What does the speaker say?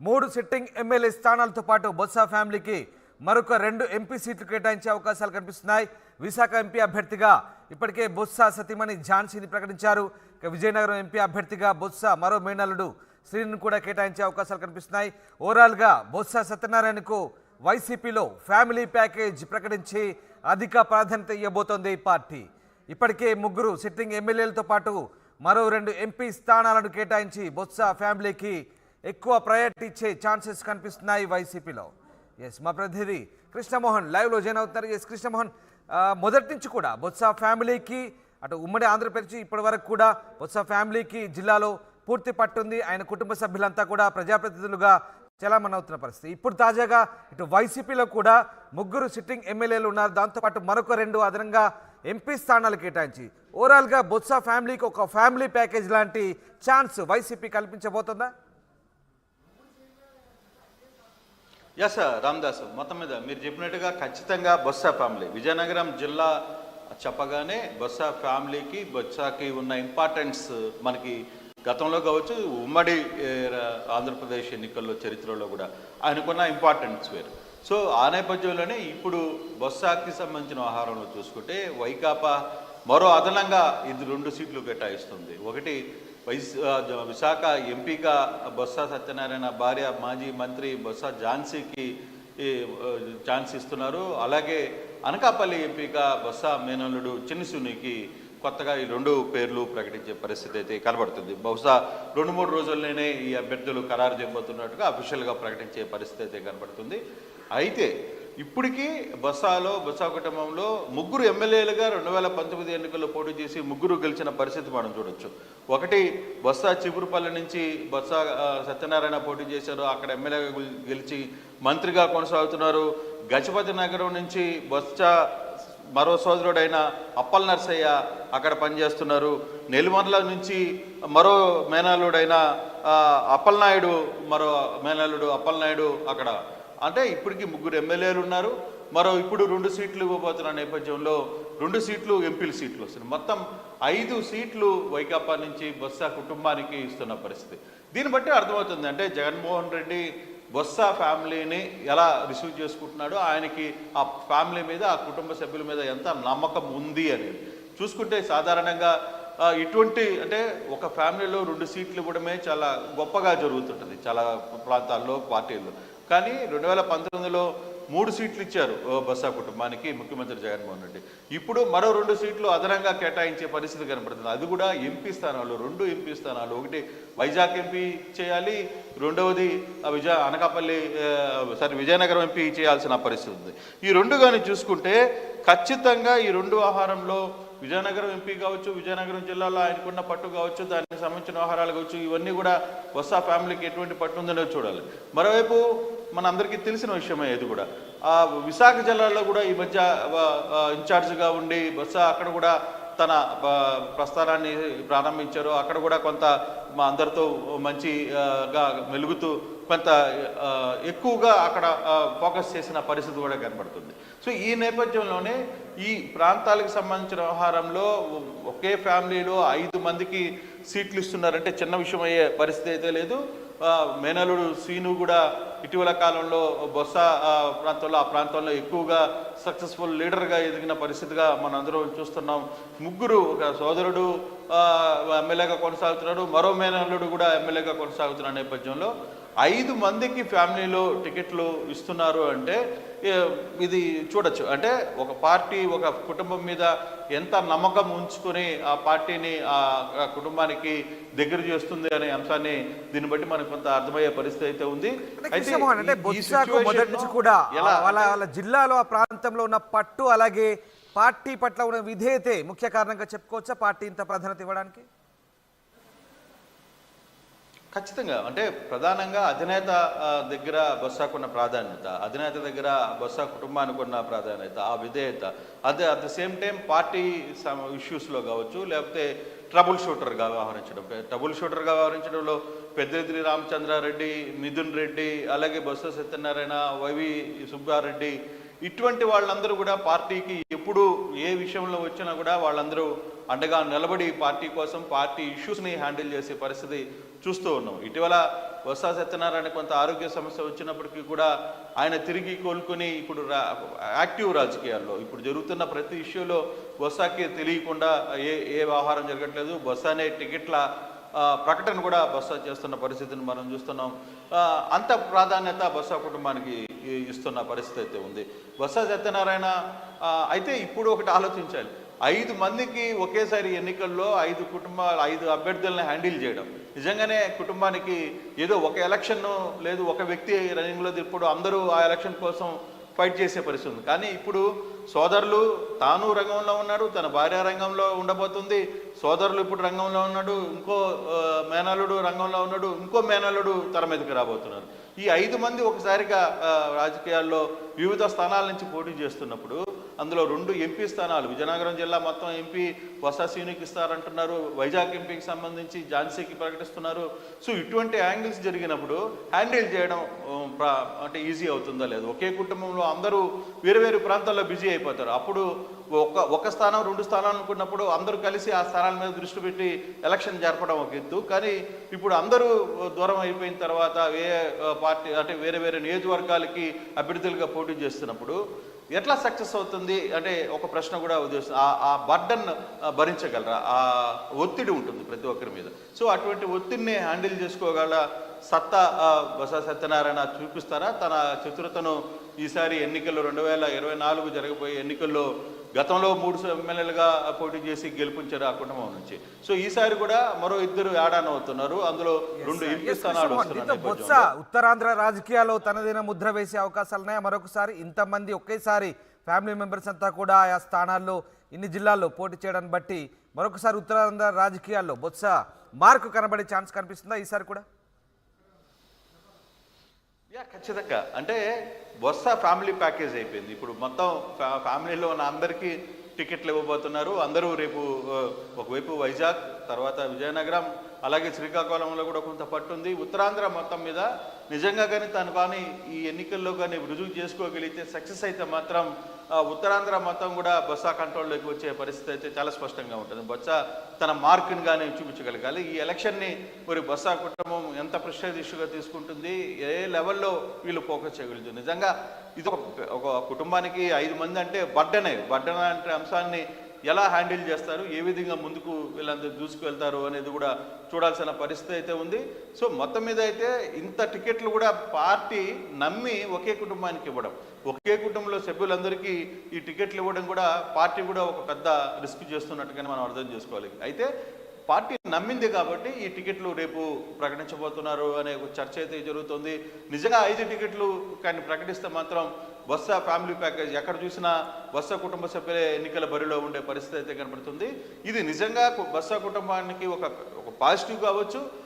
3 sitting MLA స్థానాలతో పాటు బొత్స ఫ్యామిలీకి మరొక 2 ఎంపీ సీట్లు కేటాయించే అవకాశాలు కనిపిస్తున్నాయి. విశాఖ ఎంపీ అభ్యర్థిగా ఇప్పటికే బొత్స సతీమణి ఝాన్సీని ప్రకటించారు. ఇక విజయనగరం ఎంపీ అభ్యర్థిగా బొత్స మరో మేనల్లుడు శ్రీను కూడా కేటాయించే అవకాశాలు కనిపిస్తున్నాయి. ఓవరాల్గా బొత్స సత్యనారాయణకు వైసీపీలో ఫ్యామిలీ ప్యాకేజ్ ప్రకటించి అధిక ప్రాధాన్యత ఇవ్వబోతోంది ఈ పార్టీ. ఇప్పటికే 3 సిట్టింగ్ ఎమ్మెల్యేలతో పాటు మరో 2 ఎంపీ స్థానాలను కేటాయించి బొత్స ఫ్యామిలీకి ఎక్కువ ప్రయారిటీ ఇచ్చే ఛాన్సెస్ కనిపిస్తున్నాయి వైసీపీలో. ఎస్, మా ప్రతినిధి కృష్ణమోహన్ లైవ్లో జాయిన్ అవుతున్నారు. ఎస్ కృష్ణమోహన్, మొదటి నుంచి కూడా బొత్స ఫ్యామిలీకి అటు ఉమ్మడి ఆంధ్రప్రదేశ్ ఇప్పటి వరకు కూడా బొత్స ఫ్యామిలీకి జిల్లాలో పూర్తి పట్టుంది. ఆయన కుటుంబ సభ్యులంతా కూడా ప్రజాప్రతినిధులుగా చలామణి అవుతున్న పరిస్థితి. ఇప్పుడు తాజాగా ఇటు వైసీపీలో కూడా 3 సిట్టింగ్ ఎమ్మెల్యేలు ఉన్నారు. దాంతోపాటు మరొక 2 అదనంగా ఎంపీ స్థానాలు కేటాయించి ఓవరాల్గా బొత్స ఫ్యామిలీకి ఒక ఫ్యామిలీ ప్యాకేజ్ లాంటి ఛాన్స్ వైసీపీ కల్పించబోతుందా? ఎస్ రామదాస్, మొత్తం మీద మీరు చెప్పినట్టుగా ఖచ్చితంగా బొత్స ఫ్యామిలీ విజయనగరం జిల్లా చెప్పగానే బొత్స ఫ్యామిలీకి బొత్సకి ఉన్న ఇంపార్టెన్స్ మనకి గతంలో కావచ్చు, ఉమ్మడి ఆంధ్రప్రదేశ్ ఎన్నికల్లో చరిత్రలో కూడా ఆయనకున్న ఇంపార్టెన్స్ వేరు. సో ఆ నేపథ్యంలోనే ఇప్పుడు బొత్సకి సంబంధించిన వ్యవహారంలో చూసుకుంటే వైకాపా మరో అదనంగా ఇది 2 సీట్లు కేటాయిస్తుంది. ఒకటి విశాఖ ఎంపీగా బొత్స సత్యనారాయణ భార్య మాజీ మంత్రి బొత్స ఝాన్సీకి ఛాన్స్ ఇస్తున్నారు. అలాగే అనకాపల్లి ఎంపీగా బొత్స మేనల్లుడు చిన్నసునికి కొత్తగా ఈ 2 పేర్లు ప్రకటించే పరిస్థితి అయితే కనబడుతుంది. బహుశా 2-3 రోజుల్లోనే ఈ అభ్యర్థులు ఖరారు చేయబోతున్నట్టుగా అఫీషియల్గా ప్రకటించే పరిస్థితి అయితే కనబడుతుంది. అయితే ఇప్పటికీ బొత్స కుటుంబంలో 3 ఎమ్మెల్యేలుగా 2019 ఎన్నికల్లో పోటీ చేసి 3 గెలిచిన పరిస్థితి మనం చూడొచ్చు. ఒకటి బొత్స చిగురుపల్లి నుంచి బొత్స సత్యనారాయణ పోటీ చేశారు, అక్కడ ఎమ్మెల్యేగా గెలిచి మంత్రిగా కొనసాగుతున్నారు. గజపతి నగరం నుంచి బొత్స మరో సోదరుడైన అప్పల్ నర్సయ్య అక్కడ పనిచేస్తున్నారు. నెల్లిమర్ల నుంచి మరో మేనల్లుడైన అప్పలనాయుడు, మరో మేనల్లుడు అప్పలనాయుడు అక్కడ. అంటే ఇప్పటికీ 3 ఎమ్మెల్యేలు ఉన్నారు. మరో ఇప్పుడు 2 సీట్లు ఇవ్వబోతున్న నేపథ్యంలో 2 సీట్లు ఎంపీల సీట్లు వస్తున్నాయి. మొత్తం 5 సీట్లు వైకాపా నుంచి బొత్స కుటుంబానికి ఇస్తున్న పరిస్థితి. దీన్ని బట్టి అర్థమవుతుంది అంటే జగన్మోహన్ రెడ్డి బొత్స ఫ్యామిలీని ఎలా రిసీవ్ చేసుకుంటున్నాడో, ఆయనకి ఆ ఫ్యామిలీ మీద ఆ కుటుంబ సభ్యుల మీద ఎంత నమ్మకం ఉంది అనేది చూసుకుంటే సాధారణంగా ఇటువంటి అంటే ఒక ఫ్యామిలీలో 2 సీట్లు ఇవ్వడమే చాలా గొప్పగా జరుగుతుంటుంది చాలా ప్రాంతాల్లో పార్టీల్లో. కానీ 2019లో 3 సీట్లు ఇచ్చారు బొత్స కుటుంబానికి ముఖ్యమంత్రి జగన్మోహన్ రెడ్డి. ఇప్పుడు మరో 2 సీట్లు అదనంగా కేటాయించే పరిస్థితి కనపడుతుంది. అది కూడా ఎంపీ స్థానాలు, 2 ఎంపీ స్థానాలు. ఒకటి వైజాగ్ ఎంపీ చేయాలి, రెండవది విజయనగరం ఎంపీ చేయాల్సిన పరిస్థితి ఉంది. ఈ 2 కానీ చూసుకుంటే ఖచ్చితంగా ఈ 2 వ్యవహారంలో విజయనగరం ఎంపీ కావచ్చు, విజయనగరం జిల్లాలో ఆయనకున్న పట్టు కావచ్చు, దానికి సంబంధించిన వ్యవహారాలు కావచ్చు, ఇవన్నీ కూడా బొత్స ఫ్యామిలీకి ఎటువంటి పట్టు ఉందనే చూడాలి. మరోవైపు మన అందరికీ తెలిసిన విషయమే ఇది కూడా. విశాఖ జిల్లాలో కూడా ఈ మధ్య ఇన్ఛార్జ్గా ఉండి బొత్స అక్కడ కూడా తన ప్రస్థానాన్ని ప్రారంభించారు. అక్కడ కూడా కొంత మా అందరితో మంచిగా మెలుగుతూ కొంత ఎక్కువగా అక్కడ ఫోకస్ చేసిన పరిస్థితి కూడా కనబడుతుంది. సో ఈ నేపథ్యంలోనే ఈ ప్రాంతాలకు సంబంధించిన వ్యవహారంలో ఒకే ఫ్యామిలీలో 5 మందికి సీట్లు ఇస్తున్నారంటే చిన్న విషయం అయ్యే పరిస్థితి అయితే లేదు. మేనల్లుడు శ్రీను కూడా ఇటీవల కాలంలో బొత్స ప్రాంతంలో ఆ ప్రాంతంలో ఎక్కువగా సక్సెస్ఫుల్ లీడర్గా ఎదిగిన పరిస్థితిగా మనందరం చూస్తున్నాం. 3 ఒక సోదరుడు ఎమ్మెల్యేగా కొనసాగుతున్నాడు, మరో మేనల్లుడు కూడా ఎమ్మెల్యేగా కొనసాగుతున్న నేపథ్యంలో 5 మందికి ఫ్యామిలీలో టికెట్లు ఇస్తున్నారు అంటే ఇది చూడొచ్చు. అంటే ఒక పార్టీ ఒక కుటుంబం మీద ఎంత నమ్మకం ఉంచుకొని ఆ పార్టీని ఆ కుటుంబానికి దగ్గర చేస్తుంది అనే అంశాన్ని దీన్ని బట్టి మనకు కొంత అర్థమయ్యే పరిస్థితి అయితే ఉంది. అంటే మొదటి నుంచి కూడా వాళ్ళ జిల్లాలో ఆ ప్రాంతంలో ఉన్న పట్టు, అలాగే పార్టీ పట్ల ఉన్న విధేయతే ముఖ్య కారణంగా చెప్పుకోవచ్చా పార్టీ ఇంత ప్రాధాన్యత ఇవ్వడానికి? ఖచ్చితంగా. అంటే ప్రధానంగా అధినేత దగ్గర బొత్సకున్న ప్రాధాన్యత, అధినేత దగ్గర బొత్స కుటుంబానికి ఉన్న ప్రాధాన్యత, ఆ విధేయత, అదే at the same time party ఇష్యూస్లో కావచ్చు, లేకపోతే ట్రబుల్ షూటర్గా వ్యవహరించడంలో పెద్దిరెడ్డి రామచంద్రారెడ్డి, మిథున్ రెడ్డి, అలాగే బొత్స సత్యనారాయణ, వైవి సుబ్బారెడ్డి, ఇటువంటి వాళ్ళందరూ కూడా పార్టీకి ఎప్పుడు ఏ విషయంలో వచ్చినా కూడా వాళ్ళందరూ అండగా నిలబడి పార్టీ కోసం పార్టీ ఇష్యూస్ని హ్యాండిల్ చేసే పరిస్థితి చూస్తూ ఉన్నాం. ఇటీవల బొత్స సత్యనారాయణ కొంత ఆరోగ్య సమస్య వచ్చినప్పటికీ కూడా ఆయన తిరిగి కోలుకొని ఇప్పుడు యాక్టివ్ రాజకీయాల్లో ఇప్పుడు జరుగుతున్న ప్రతి ఇష్యూలో బొత్సకి తెలియకుండా ఏ వ్యవహారం జరగట్లేదు. బొత్సనే టికెట్ల ప్రకటన కూడా బొత్స చేస్తున్న పరిస్థితిని మనం చూస్తున్నాం. అంత ప్రాధాన్యత బొత్స కుటుంబానికి ఇస్తున్న పరిస్థితి అయితే ఉంది. బొత్స సత్యనారాయణ అయితే ఇప్పుడు ఒకటి ఆలోచించాలి, 5 మందికి ఒకేసారి ఎన్నికల్లో 5 అభ్యర్థులను హ్యాండిల్ చేయడం నిజంగానే కుటుంబానికి ఏదో ఒక ఎలక్షన్ లేదు ఒక వ్యక్తి రన్నింగ్లో ఇప్పుడు అందరూ ఆ ఎలక్షన్ కోసం ఫైట్ చేసే పరిస్థితి ఉంది. కానీ ఇప్పుడు సోదరులు తాను రంగంలో ఉన్నాడు, తన భార్య రంగంలో ఉండబోతుంది, సోదరులు ఇప్పుడు రంగంలో ఉన్నాడు, ఇంకో మేనల్లుడు రంగంలో ఉన్నాడు, ఇంకో మేనల్లుడు తెర మీదకి రాబోతున్నారు. ఈ 5 మంది ఒకసారిగా రాజకీయాల్లో వివిధ స్థానాల నుంచి పోటీ చేస్తున్నప్పుడు అందులో 2 ఎంపీ స్థానాలు విజయనగరం జిల్లా మొత్తం ఎంపీ బొత్స సీనుకి ఇస్తారంటున్నారు, వైజాగ్ ఎంపీకి సంబంధించి ఝాన్సీకి ప్రకటిస్తున్నారు. సో ఇటువంటి యాంగిల్స్ జరిగినప్పుడు హ్యాండిల్ చేయడం అంటే ఈజీ అవుతుందా లేదు. ఒకే కుటుంబంలో అందరూ వేరు వేరు ప్రాంతాల్లో బిజీ అయిపోతారు. అప్పుడు ఒక స్థానం 2 స్థానాలు అనుకున్నప్పుడు అందరూ కలిసి ఆ స్థానాల మీద దృష్టి పెట్టి ఎలక్షన్ జరపడం ఒక ఎత్తు. కానీ ఇప్పుడు అందరూ దూరం అయిపోయిన తర్వాత పార్టీ అంటే వేరే వేరే నియోజకవర్గాలకి అభ్యర్థులుగా పోటీ చేస్తున్నప్పుడు ఎట్లా సక్సెస్ అవుతుంది అంటే ఒక ప్రశ్న కూడా ఉద్దేశం. ఆ బర్డన్ భరించగలరా, ఆ ఒత్తిడి ఉంటుంది ప్రతి ఒక్కరి మీద. సో అటువంటి ఒత్తిడిని హ్యాండిల్ చేసుకోగల సత్తా బొత్స సత్యనారాయణ చూపిస్తారా? తన చతురతను ఈసారి ఎన్నికల్లో 2024 జరగబోయే ఎన్నికల్లో గతంలో 3 ఎమ్మెల్యేలుగా పోటీ చేసి గెలుపుంచారు ఆ కుటుంబం నుంచి. సో ఈసారి కూడా మరో 2 యాడ్ ఆన్ అవుతున్నారు, అందులో 2 ఎంపీ స్థానాలు వస్తున్నాయి. బొత్స ఉత్తరాంధ్ర రాజకీయాల్లో తనదైన ముద్ర వేసే అవకాశాలున్నాయి. మరొకసారి ఇంతమంది ఒకేసారి ఫ్యామిలీ మెంబర్స్ అంతా కూడా ఆయా స్థానాల్లో ఇన్ని జిల్లాల్లో పోటీ చేయడాన్ని బట్టి మరొకసారి ఉత్తరాంధ్ర రాజకీయాల్లో బొత్స మార్కు కనబడే ఛాన్స్ కనిపిస్తుందా ఈసారి కూడా? ఖచ్చితంగా. అంటే బొత్స ఫ్యామిలీ ప్యాకేజ్ అయిపోయింది. ఇప్పుడు మొత్తం ఫ్యామిలీలో ఉన్న అందరికీ టికెట్లు ఇవ్వబోతున్నారు. అందరూ రేపు ఒకవైపు వైజాగ్, తర్వాత విజయనగరం, అలాగే శ్రీకాకుళంలో కూడా కొంత పట్టుంది. ఉత్తరాంధ్ర మొత్తం మీద నిజంగా కానీ తను కానీ ఈ ఎన్నికల్లో కానీ రుజువు చేసుకోగలిగితే సక్సెస్ అయితే మాత్రం ఉత్తరాంధ్ర మొత్తం కూడా బొత్స కంట్రోల్లోకి వచ్చే పరిస్థితి అయితే చాలా స్పష్టంగా ఉంటుంది. బొత్స తన మార్కుని కానీ చూపించగలగాలి. ఈ ఎలక్షన్ని మరి బొత్స కుటుంబం ఎంత ప్రెస్టేజ్ ఇష్యూగా తీసుకుంటుంది, ఏ లెవెల్లో వీళ్ళు ఫోకస్ చేయగలుగుతుంది. నిజంగా ఇది ఒక కుటుంబానికి 5 మంది అంటే బర్డెన్ అంటే అంశాన్ని ఎలా హ్యాండిల్ చేస్తారు, ఏ విధంగా ముందుకు వీళ్ళందరూ దూసుకువెళ్తారు అనేది కూడా చూడాల్సిన పరిస్థితి అయితే ఉంది. సో మొత్తం మీద అయితే ఇంత టికెట్లు కూడా పార్టీ నమ్మి ఒకే కుటుంబానికి ఇవ్వడం, ఒకే కుటుంబంలో సభ్యులందరికీ ఈ టికెట్లు ఇవ్వడం కూడా పార్టీ కూడా ఒక పెద్ద రిస్క్ చేస్తున్నట్టుగానే మనం అర్థం చేసుకోవాలి. అయితే పార్టీ నమ్మింది కాబట్టి ఈ టికెట్లు రేపు ప్రకటించబోతున్నారు అనే చర్చ అయితే జరుగుతుంది. నిజంగా 5 టికెట్లు కానీ ప్రకటిస్తే మాత్రం బొత్స ఫ్యామిలీ ప్యాకేజ్ ఎక్కడ చూసినా బొత్స కుటుంబ సభ్యులే ఎన్నికల బరిలో ఉండే పరిస్థితి అయితే కనబడుతుంది. ఇది నిజంగా బొత్స కుటుంబానికి ఒక పాజిటివ్ కావచ్చు,